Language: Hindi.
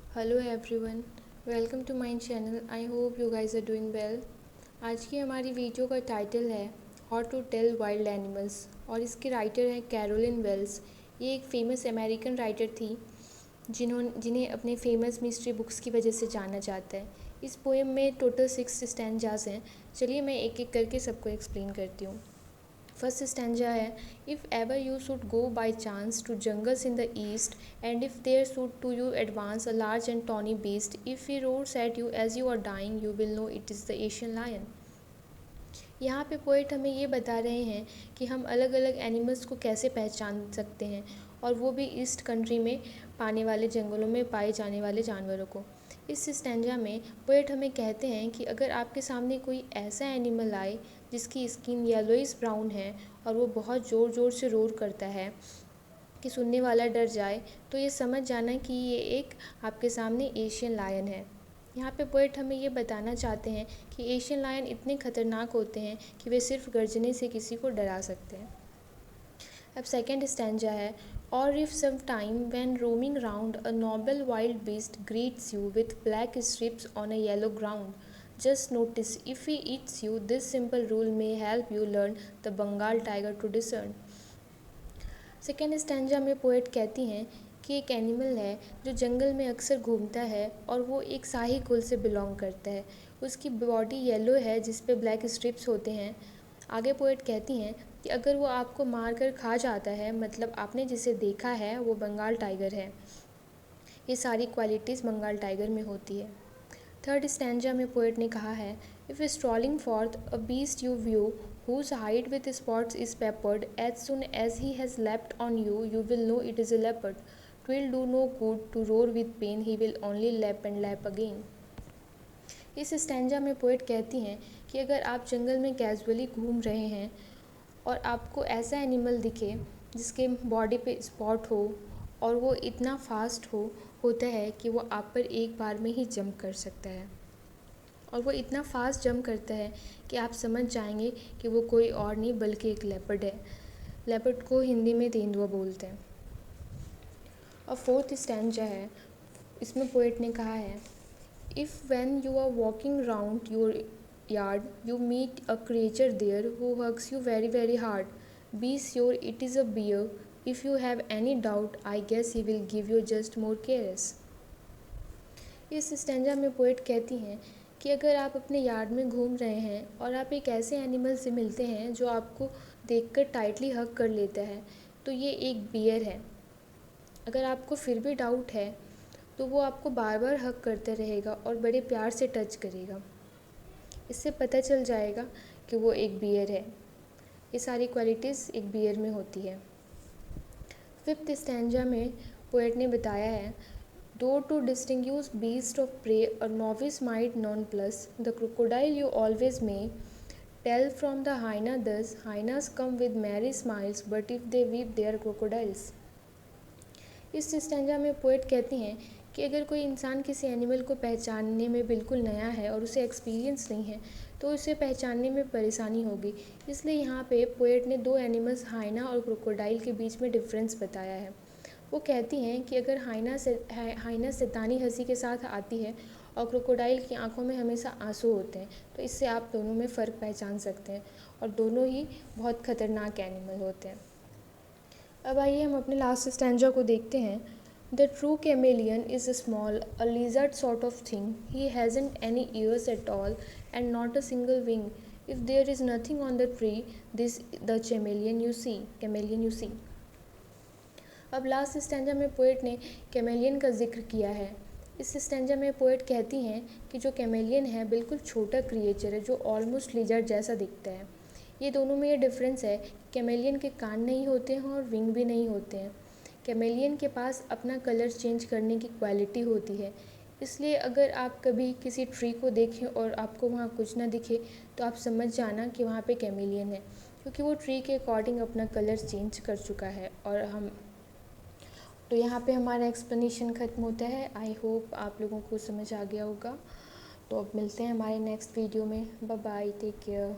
Hello everyone, welcome to my channel. I hope you guys are doing well. आज की हमारी वीडियो का टाइटल है how to tell wild animals और इसके राइटर हैं कैरोलिन वेल्स। ये एक फ़ेमस अमेरिकन राइटर थी जिन्हें अपने फेमस मिस्ट्री बुक्स की वजह से जाना जाता है। इस पोएम में टोटल 6 स्टैंजास हैं। चलिए मैं एक एक करके सबको एक्सप्लेन करती हूँ। फर्स्ट स्टैंजा है, if ever you should go by chance to jungles in the east and if there should to you advance a large and tawny beast, if he roars at you as you are dying you will know it is the Asian lion. यहाँ पे पोइट हमें ये बता रहे हैं कि हम अलग अलग एनिमल्स को कैसे पहचान सकते हैं, और वो भी ईस्ट कंट्री में पाने वाले जंगलों में पाए जाने वाले जानवरों को। इस स्टैंजा में पोएट हमें कहते हैं कि अगर आपके सामने कोई ऐसा एनिमल आए जिसकी स्किन येलोइश ब्राउन है और वो बहुत ज़ोर ज़ोर से रोर करता है कि सुनने वाला डर जाए, तो ये समझ जाना कि ये एक आपके सामने एशियन लायन है। यहाँ पे पोएट हमें ये बताना चाहते हैं कि एशियन लायन इतने खतरनाक होते हैं कि वे सिर्फ गर्जने से किसी को डरा सकते हैं। अब सेकेंड स्टैंजा है, और if some time when roaming round a noble wild beast greets you with black stripes on a yellow ground, just notice if he eats you. This simple rule may help you learn the Bengal tiger to discern. Second stanza में पोएट कहती हैं कि एक एनिमल है जो जंगल में अक्सर घूमता है और वो एक शाही कुल से बिलोंग करता है। उसकी बॉडी येलो है जिस पे ब्लैक स्ट्रिप्स होते हैं। आगे पोएट कहती हैं कि अगर वो आपको मार कर खा जाता है, मतलब आपने जिसे देखा है वो बंगाल टाइगर है। ये सारी क्वालिटीज़ बंगाल टाइगर में होती है। थर्ड स्टैंजा में पोएट ने कहा है, if strolling forth a beast you view whose hide with spots is peppered, as soon as he has leapt on you, you will know it is a leopard. 'Twill do no good to roar with pain, he will only lap and lap again. इस स्टैंजा में पोएट कहती हैं कि अगर आप जंगल में कैजुअली घूम रहे हैं और आपको ऐसा एनिमल दिखे जिसके बॉडी पे स्पॉट हो और वो इतना फास्ट होता है कि वो आप पर एक बार में ही जंप कर सकता है, और वो इतना फास्ट जंप करता है कि आप समझ जाएंगे कि वो कोई और नहीं बल्कि एक लेपर्ड है। लेपर्ड को हिंदी में तेंदुआ बोलते हैं। और फोर्थ स्टैंजा है, इसमें पोएट ने कहा है, if when you are walking round your yard you meet a creature there who hugs you very very hard, be sure it is a bear, if you have any doubt I guess he will give you just more cares. इस स्टैंजा में पोएट कहती हैं कि अगर आप अपने यार्ड में घूम रहे हैं और आप एक ऐसे एनिमल से मिलते हैं जो आपको देखकर टाइटली हग कर लेता है, तो ये एक बियर है। अगर आपको फिर भी डाउट है तो वो आपको बार बार हग करता रहेगा और बड़े प्यार से टच करेगा। इससे पता चल जाएगा कि वो एक बियर है। ये सारी क्वालिटीज़ एक बियर में होती है। फिफ्थ स्टैंजा में पोएट ने बताया है, though to distinguish beast of prey a novice might nonplus, the crocodile you always may tell from the hyena thus, hyenas come with merry smiles, but if they weep they are crocodiles. इस स्टैंजा में पोएट कहती हैं कि अगर कोई इंसान किसी एनिमल को पहचानने में बिल्कुल नया है और उसे एक्सपीरियंस नहीं है तो उसे पहचानने में परेशानी होगी। इसलिए यहाँ पे पोएट ने दो एनिमल्स हाइना और क्रोकोडाइल के बीच में डिफरेंस बताया है। वो कहती हैं कि अगर हाइना शैतानी हंसी के साथ आती है और क्रोकोडाइल की आंखों में हमेशा आंसू होते हैं, तो इससे आप दोनों में फ़र्क पहचान सकते हैं, और दोनों ही बहुत ख़तरनाक एनिमल होते हैं। अब आइए हम अपने लास्ट स्टैंजा को देखते हैं। The true chameleon is small a lizard sort of thing, he hasn't any ears at all and not a single wing, if there is nothing on the tree this the chameleon you see. अब लास्ट स्टैंजा में पोएट ने कैमेलियन का जिक्र किया है। इस स्टैंजा में पोएट कहती हैं कि जो कैमेलियन है बिल्कुल छोटा क्रिएचर है जो ऑलमोस्ट लिजर्ड जैसा दिखता है। ये दोनों में ये डिफरेंस है, कैमेलियन के कान नहीं होते हैं और विंग भी नहीं होते हैं। कैमेलियन के पास अपना कलर चेंज करने की क्वालिटी होती है। इसलिए अगर आप कभी किसी ट्री को देखें और आपको वहाँ कुछ ना दिखे तो आप समझ जाना कि वहाँ पे कैमेलियन है, क्योंकि वो ट्री के अकॉर्डिंग अपना कलर चेंज कर चुका है। और हम तो यहाँ पे हमारा एक्सप्लेनेशन ख़त्म होता है। आई होप आप लोगों को समझ आ गया होगा। तो अब मिलते हैं हमारे नेक्स्ट वीडियो में। Bye bye, take care.